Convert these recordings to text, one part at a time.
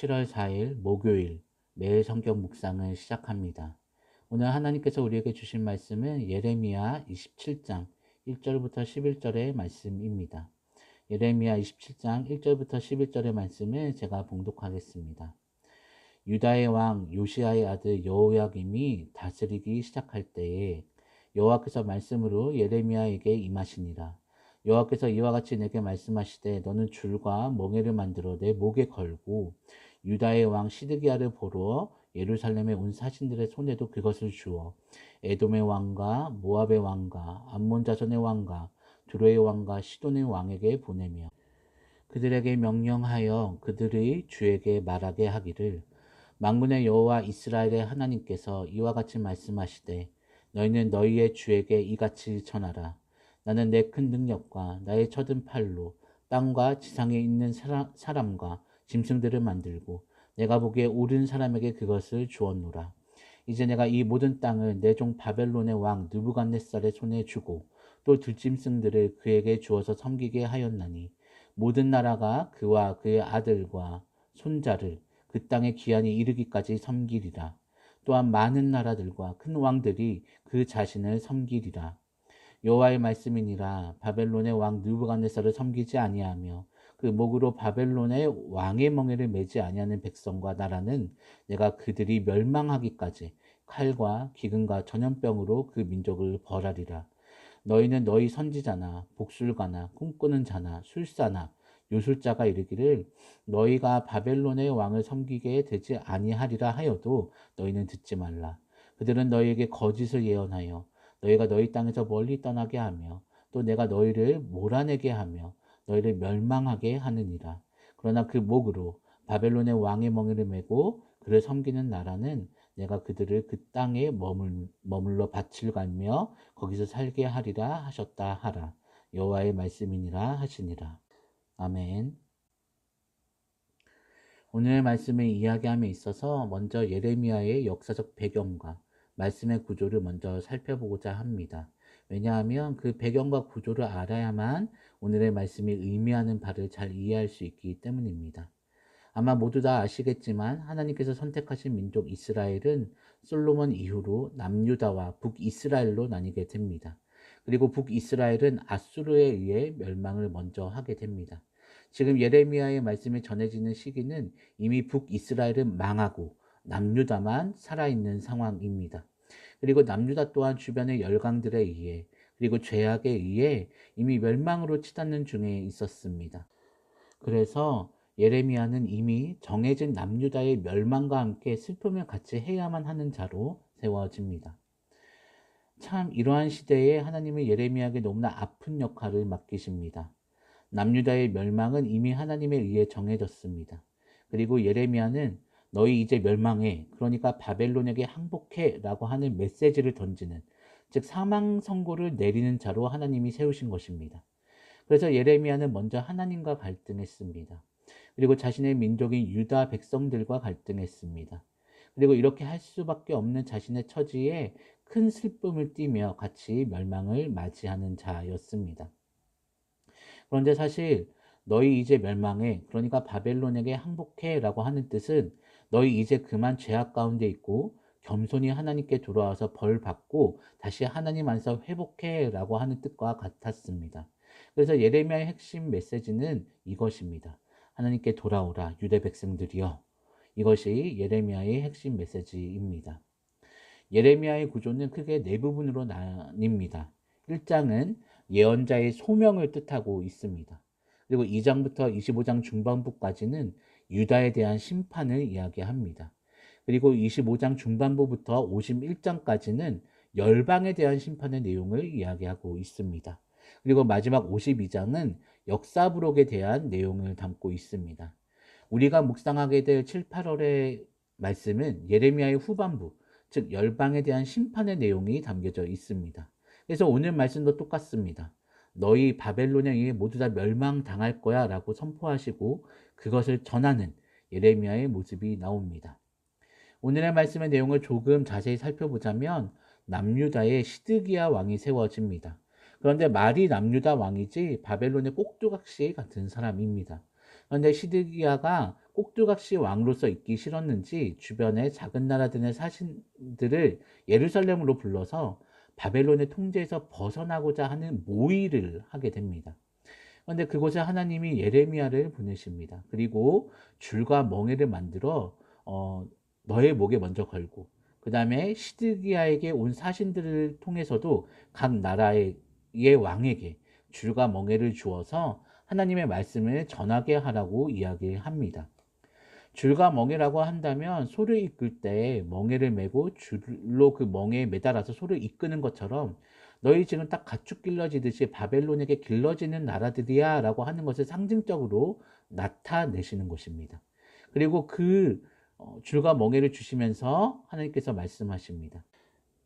7월 4일 목요일 매일 성경 묵상을 시작합니다. 오늘 하나님께서 우리에게 주신 말씀은 예레미야 27장 1절부터 11절의 말씀입니다. 예레미야 27장 1절부터 11절의 말씀을 제가 봉독하겠습니다. 유다의 왕 요시야의 아들 여호야김이 다스리기 시작할 때에 여호와께서 말씀으로 예레미야에게 임하시니라. 여호와께서 이와 같이 내게 말씀하시되 너는 줄과 멍에를 만들어 내 목에 걸고 유다의 왕 시드기야를 보러 예루살렘에 온 사신들의 손에도 그것을 주어 에돔의 왕과 모압의 왕과 암몬 자손의 왕과 두로의 왕과 시돈의 왕에게 보내며 그들에게 명령하여 그들의 주에게 말하게 하기를 만군의 여호와 이스라엘의 하나님께서 이와 같이 말씀하시되 너희는 너희의 주에게 이같이 전하라. 나는 내 큰 능력과 나의 쳐든 팔로 땅과 지상에 있는 사람과 짐승들을 만들고 내가 보기에 옳은 사람에게 그것을 주었노라. 이제 내가 이 모든 땅을 내 종 바벨론의 왕 느부갓네살의 손에 주고 또 들짐승들을 그에게 주어서 섬기게 하였나니 모든 나라가 그와 그의 아들과 손자를 그 땅의 기한이 이르기까지 섬기리라. 또한 많은 나라들과 큰 왕들이 그 자신을 섬기리라. 여호와의 말씀이니라. 바벨론의 왕 느부갓네살을 섬기지 아니하며 그 목으로 바벨론의 왕의 멍에를 매지 아니하는 백성과 나라는 내가 그들이 멸망하기까지 칼과 기근과 전염병으로 그 민족을 벌하리라. 너희는 너희 선지자나 복술가나 꿈꾸는 자나 술사나 요술자가 이르기를 너희가 바벨론의 왕을 섬기게 되지 아니하리라 하여도 너희는 듣지 말라. 그들은 너희에게 거짓을 예언하여 너희가 너희 땅에서 멀리 떠나게 하며 또 내가 너희를 몰아내게 하며 너희를 멸망하게 하느니라. 그러나 그 목으로 바벨론의 왕의 멍에를 메고 그를 섬기는 나라는 내가 그들을 그 땅에 머물러 밭을 갈며 거기서 살게 하리라 하셨다 하라. 여호와의 말씀이니라 하시니라. 아멘. 오늘 말씀을 이야기함에 있어서 먼저 예레미야의 역사적 배경과 말씀의 구조를 먼저 살펴보고자 합니다. 왜냐하면 그 배경과 구조를 알아야만 오늘의 말씀이 의미하는 바를 잘 이해할 수 있기 때문입니다. 아마 모두 다 아시겠지만 하나님께서 선택하신 민족 이스라엘은 솔로몬 이후로 남유다와 북이스라엘로 나뉘게 됩니다. 그리고 북이스라엘은 아수르에 의해 멸망을 먼저 하게 됩니다. 지금 예레미야의 말씀이 전해지는 시기는 이미 북이스라엘은 망하고 남유다만 살아있는 상황입니다. 그리고 남유다 또한 주변의 열강들에 의해 그리고 죄악에 의해 이미 멸망으로 치닫는 중에 있었습니다. 그래서 예레미야는 이미 정해진 남유다의 멸망과 함께 슬픔을 같이 해야만 하는 자로 세워집니다. 참 이러한 시대에 하나님은 예레미야에게 너무나 아픈 역할을 맡기십니다. 남유다의 멸망은 이미 하나님에 의해 정해졌습니다. 그리고 예레미야는 너희 이제 멸망해, 그러니까 바벨론에게 항복해 라고 하는 메시지를 던지는, 즉 사망 선고를 내리는 자로 하나님이 세우신 것입니다. 그래서 예레미야는 먼저 하나님과 갈등했습니다. 그리고 자신의 민족인 유다 백성들과 갈등했습니다. 그리고 이렇게 할 수밖에 없는 자신의 처지에 큰 슬픔을 띠며 같이 멸망을 맞이하는 자였습니다. 그런데 사실 너희 이제 멸망해, 그러니까 바벨론에게 항복해 라고 하는 뜻은 너희 이제 그만 죄악 가운데 있고 겸손히 하나님께 돌아와서 벌 받고 다시 하나님 안에서 회복해 라고 하는 뜻과 같았습니다. 그래서 예레미야의 핵심 메시지는 이것입니다. 하나님께 돌아오라 유대 백성들이여. 이것이 예레미야의 핵심 메시지입니다. 예레미야의 구조는 크게 네 부분으로 나뉩니다. 1장은 예언자의 소명을 뜻하고 있습니다. 그리고 2장부터 25장 중반부까지는 유다에 대한 심판을 이야기합니다. 그리고 25장 중반부부터 51장까지는 열방에 대한 심판의 내용을 이야기하고 있습니다. 그리고 마지막 52장은 역사부록에 대한 내용을 담고 있습니다. 우리가 묵상하게 될 7, 8월의 말씀은 예레미야의 후반부, 즉 열방에 대한 심판의 내용이 담겨져 있습니다. 그래서 오늘 말씀도 똑같습니다. 너희 바벨론에 의해 모두 다 멸망당할 거야 라고 선포하시고 그것을 전하는 예레미야의 모습이 나옵니다. 오늘의 말씀의 내용을 조금 자세히 살펴보자면 남유다의 시드기야 왕이 세워집니다. 그런데 말이 남유다 왕이지 바벨론의 꼭두각시 같은 사람입니다. 그런데 시드기야가 꼭두각시 왕으로서 있기 싫었는지 주변의 작은 나라들의 사신들을 예루살렘으로 불러서 바벨론의 통제에서 벗어나고자 하는 모의를 하게 됩니다. 그런데 그곳에 하나님이 예레미야를 보내십니다. 그리고 줄과 멍에를 만들어 너의 목에 먼저 걸고, 그 다음에 시드기야에게 온 사신들을 통해서도 각 나라의 왕에게 줄과 멍에를 주어서 하나님의 말씀을 전하게 하라고 이야기합니다. 줄과 멍에라고 한다면 소를 이끌 때 멍에를 메고 줄로 그 멍에에 매달아서 소를 이끄는 것처럼 너희 지금 딱 가축 길러지듯이 바벨론에게 길러지는 나라들이야 라고 하는 것을 상징적으로 나타내시는 것입니다. 그리고 그 줄과 멍에를 주시면서 하나님께서 말씀하십니다.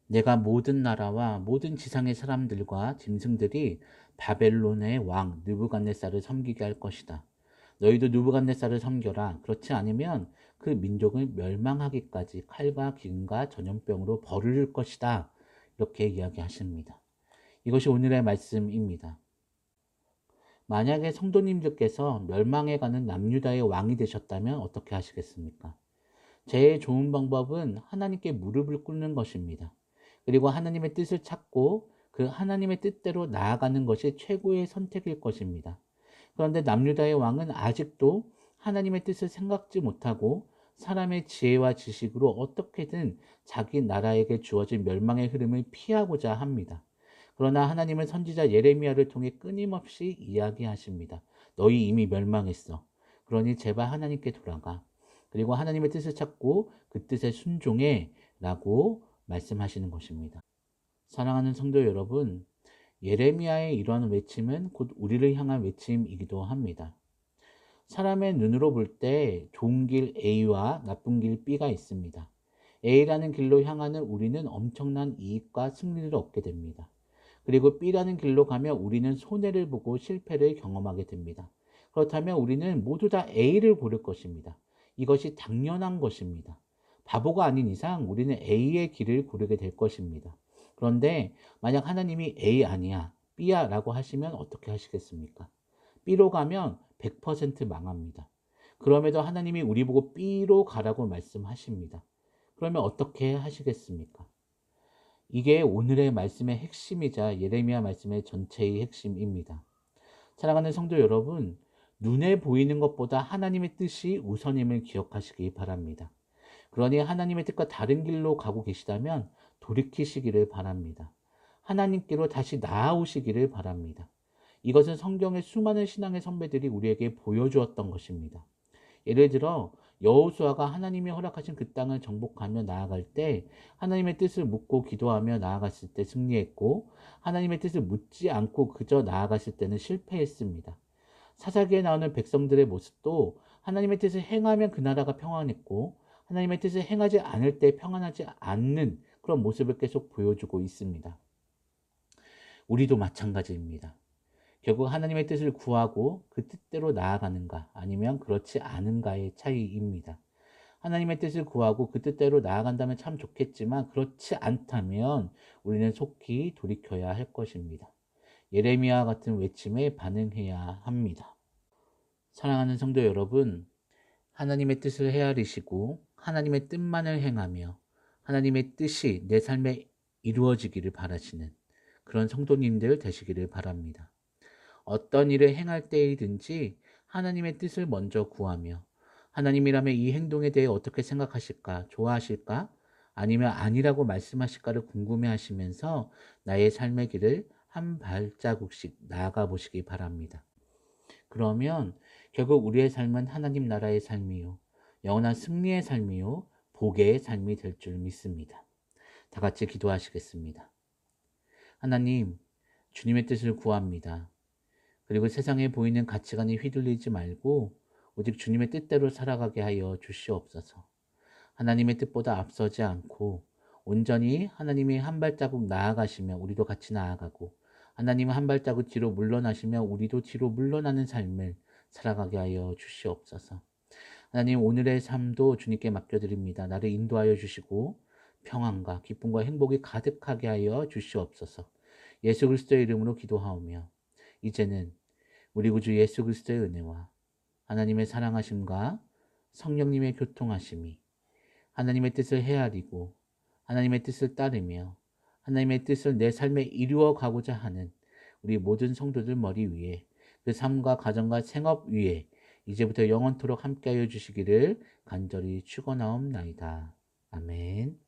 내가 모든 나라와 모든 지상의 사람들과 짐승들이 바벨론의 왕 느부갓네살을 섬기게 할 것이다. 너희도 느부갓네살을 섬겨라. 그렇지 않으면 그 민족을 멸망하기까지 칼과 기근과 전염병으로 벌을 것이다. 이렇게 이야기하십니다. 이것이 오늘의 말씀입니다. 만약에 성도님들께서 멸망해가는 남유다의 왕이 되셨다면 어떻게 하시겠습니까? 제일 좋은 방법은 하나님께 무릎을 꿇는 것입니다. 그리고 하나님의 뜻을 찾고 그 하나님의 뜻대로 나아가는 것이 최고의 선택일 것입니다. 그런데 남유다의 왕은 아직도 하나님의 뜻을 생각지 못하고 사람의 지혜와 지식으로 어떻게든 자기 나라에게 주어진 멸망의 흐름을 피하고자 합니다. 그러나 하나님은 선지자 예레미야를 통해 끊임없이 이야기하십니다. 너희 이미 멸망했어. 그러니 제발 하나님께 돌아가. 그리고 하나님의 뜻을 찾고 그 뜻에 순종해 라고 말씀하시는 것입니다. 사랑하는 성도 여러분, 예레미야의 이러한 외침은 곧 우리를 향한 외침이기도 합니다. 사람의 눈으로 볼 때 좋은 길 A와 나쁜 길 B가 있습니다. A라는 길로 향하는 우리는 엄청난 이익과 승리를 얻게 됩니다. 그리고 B라는 길로 가면 우리는 손해를 보고 실패를 경험하게 됩니다. 그렇다면 우리는 모두 다 A를 고를 것입니다. 이것이 당연한 것입니다. 바보가 아닌 이상 우리는 A의 길을 고르게 될 것입니다. 그런데 만약 하나님이 A 아니야, B야 라고 하시면 어떻게 하시겠습니까? B로 가면 100% 망합니다. 그럼에도 하나님이 우리 보고 B로 가라고 말씀하십니다. 그러면 어떻게 하시겠습니까? 이게 오늘의 말씀의 핵심이자 예레미야 말씀의 전체의 핵심입니다. 사랑하는 성도 여러분, 눈에 보이는 것보다 하나님의 뜻이 우선임을 기억하시기 바랍니다. 그러니 하나님의 뜻과 다른 길로 가고 계시다면 돌이키시기를 바랍니다. 하나님께로 다시 나아오시기를 바랍니다. 이것은 성경의 수많은 신앙의 선배들이 우리에게 보여주었던 것입니다. 예를 들어 여호수아가 하나님이 허락하신 그 땅을 정복하며 나아갈 때 하나님의 뜻을 묻고 기도하며 나아갔을 때 승리했고, 하나님의 뜻을 묻지 않고 그저 나아갔을 때는 실패했습니다. 사사기에 나오는 백성들의 모습도 하나님의 뜻을 행하면 그 나라가 평안했고 하나님의 뜻을 행하지 않을 때 평안하지 않는 그런 모습을 계속 보여주고 있습니다. 우리도 마찬가지입니다. 결국 하나님의 뜻을 구하고 그 뜻대로 나아가는가 아니면 그렇지 않은가의 차이입니다. 하나님의 뜻을 구하고 그 뜻대로 나아간다면 참 좋겠지만 그렇지 않다면 우리는 속히 돌이켜야 할 것입니다. 예레미야 같은 외침에 반응해야 합니다. 사랑하는 성도 여러분, 하나님의 뜻을 헤아리시고 하나님의 뜻만을 행하며 하나님의 뜻이 내 삶에 이루어지기를 바라시는 그런 성도님들 되시기를 바랍니다. 어떤 일을 행할 때이든지 하나님의 뜻을 먼저 구하며 하나님이라면 이 행동에 대해 어떻게 생각하실까, 좋아하실까, 아니면 아니라고 말씀하실까를 궁금해 하시면서 나의 삶의 길을 한 발자국씩 나아가 보시기 바랍니다. 그러면 결국 우리의 삶은 하나님 나라의 삶이요, 영원한 승리의 삶이요, 복의 삶이 될 줄 믿습니다. 다 같이 기도하시겠습니다. 하나님, 주님의 뜻을 구합니다. 그리고 세상에 보이는 가치관에 휘둘리지 말고 오직 주님의 뜻대로 살아가게 하여 주시옵소서. 하나님의 뜻보다 앞서지 않고 온전히 하나님이 한 발자국 나아가시며 우리도 같이 나아가고, 하나님은 한 발자국 뒤로 물러나시며 우리도 뒤로 물러나는 삶을 살아가게 하여 주시옵소서. 하나님, 오늘의 삶도 주님께 맡겨드립니다. 나를 인도하여 주시고 평안과 기쁨과 행복이 가득하게 하여 주시옵소서. 예수 그리스도의 이름으로 기도하오며 이제는 우리 구주 예수 그리스도의 은혜와 하나님의 사랑하심과 성령님의 교통하심이 하나님의 뜻을 헤아리고 하나님의 뜻을 따르며 하나님의 뜻을 내 삶에 이루어 가고자 하는 우리 모든 성도들 머리 위에 그 삶과 가정과 생업 위에 이제부터 영원토록 함께하여 주시기를 간절히 축원하옵나이다. 아멘.